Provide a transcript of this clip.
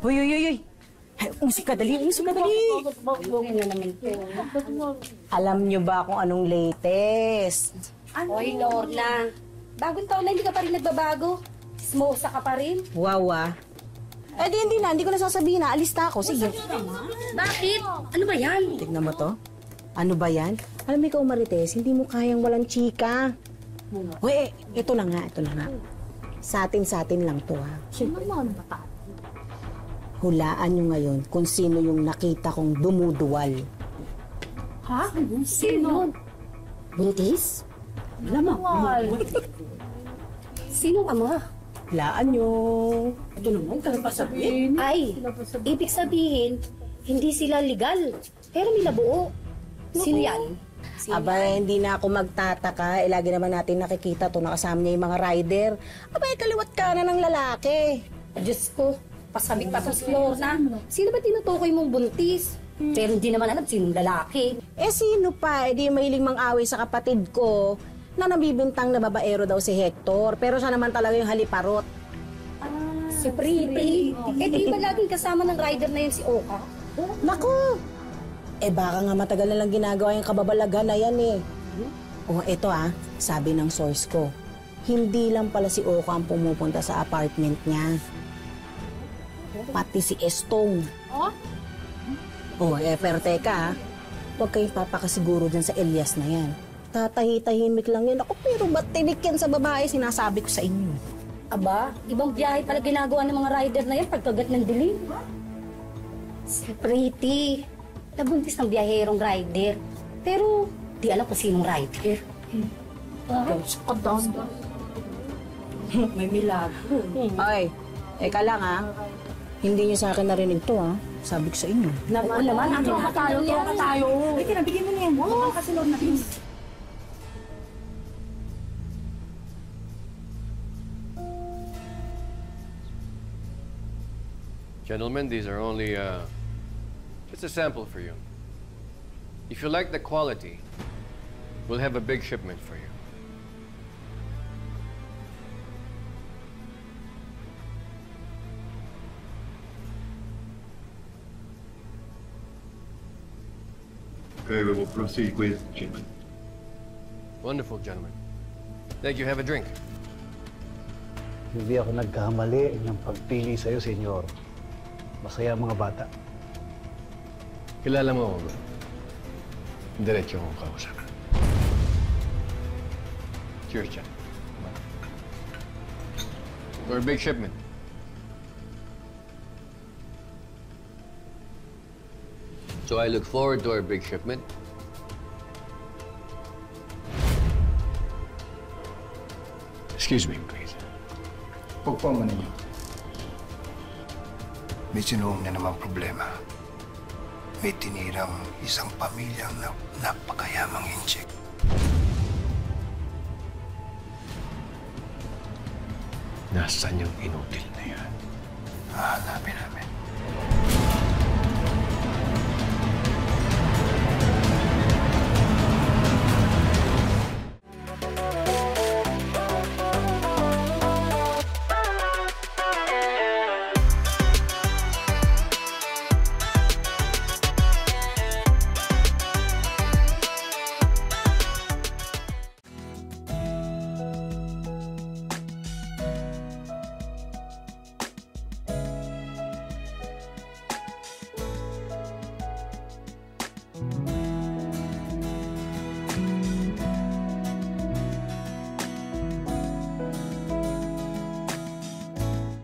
Hoy, hoy, hoy, hoy. Musika, dali. Musika, dali. Alam nyo ba kung anong latest? Hoy, Lorna. Bagong taon na hindi ka pa rin nagbabago. Smosa ka pa rin. Wow, ah. Eh, hindi na. Hindi ko na sasabihin na. Alis na ako. Sige. Bakit? Ano ba yan? Tignan mo to. Ano ba yan? Alam mo ikaw, Marites, hindi mo kayang walang chika. Uy, ito na nga, ito na nga. Sa atin lang to, ha. Siyempre mo, ano ba? Hulaan nyo ngayon kung sino yung nakita kong dumuduwal. Ha? Sino? Buntis? Lamang. Sinong ama? Hulaan nyo. Ito naman, kaya pa sabihin. Ay, ibig sabihin, hindi sila legal. Pero may nabuo. Sino yan? Aba, hindi na ako magtataka. Lagi naman natin nakikita to nakasama niya yung mga rider. Aba, kaliwat ka na ng lalaki. Diyos ko, pasabik pa sa floor na. Sino ba tinutukoy mong buntis? Pero hindi naman alam sinong lalaki. Sino pa? Di mahiling mang-away sa kapatid ko na nabibintang na babaero daw si Hector. Pero siya naman talaga yung haliparot. Si Pretty. Di ba laging kasama ng rider na yun si Oka? Naku! Baka nga matagal na lang ginagawa yung kababalagan na yan eh. Ito sabi ng source ko, hindi lang pala si Oka ang pumupunta sa apartment niya. Pati si Estong. Pero teka huwag kayong papakasiguro dyan sa Elias na yan. Tatahi-tahimik lang yan. Ako, pero ba't tinik yan sa babae? Sinasabi ko sa inyo. Aba, ibang biyahe pala ginagawa ng mga rider na yan pagkagat ng dilim. Si Pretty. Nabuntis ng biyaherong rider. Pero, di alam kung sinong rider. May milagro. Ay, eka lang Hindi niyo sa akin narinig to Sabi ko sa inyo. Oo naman, akin na tayo. Ay, kinabigyan mo na yan. Oo, kasi Lord na please. Gentlemen, these are only just a sample for you. If you like the quality, we'll have a big shipment for you. Okay, we will proceed with shipment. Wonderful, gentlemen. Thank you. Have a drink. Hindi ako nagkamali ng pagpili sa'yo, senyor. Masaya ang mga bata. Kilala mo ako ba? Diretso akong kausapin. Cheers, Jack. For a big shipment. So I look forward to our big shipment. Excuse me, please. Pagpo mo ninyo. May sinuong na namang problema. May tinirang isang pamilyang napakayamang incheck. Nasaan yung inutil na yan? Hahanapin namin.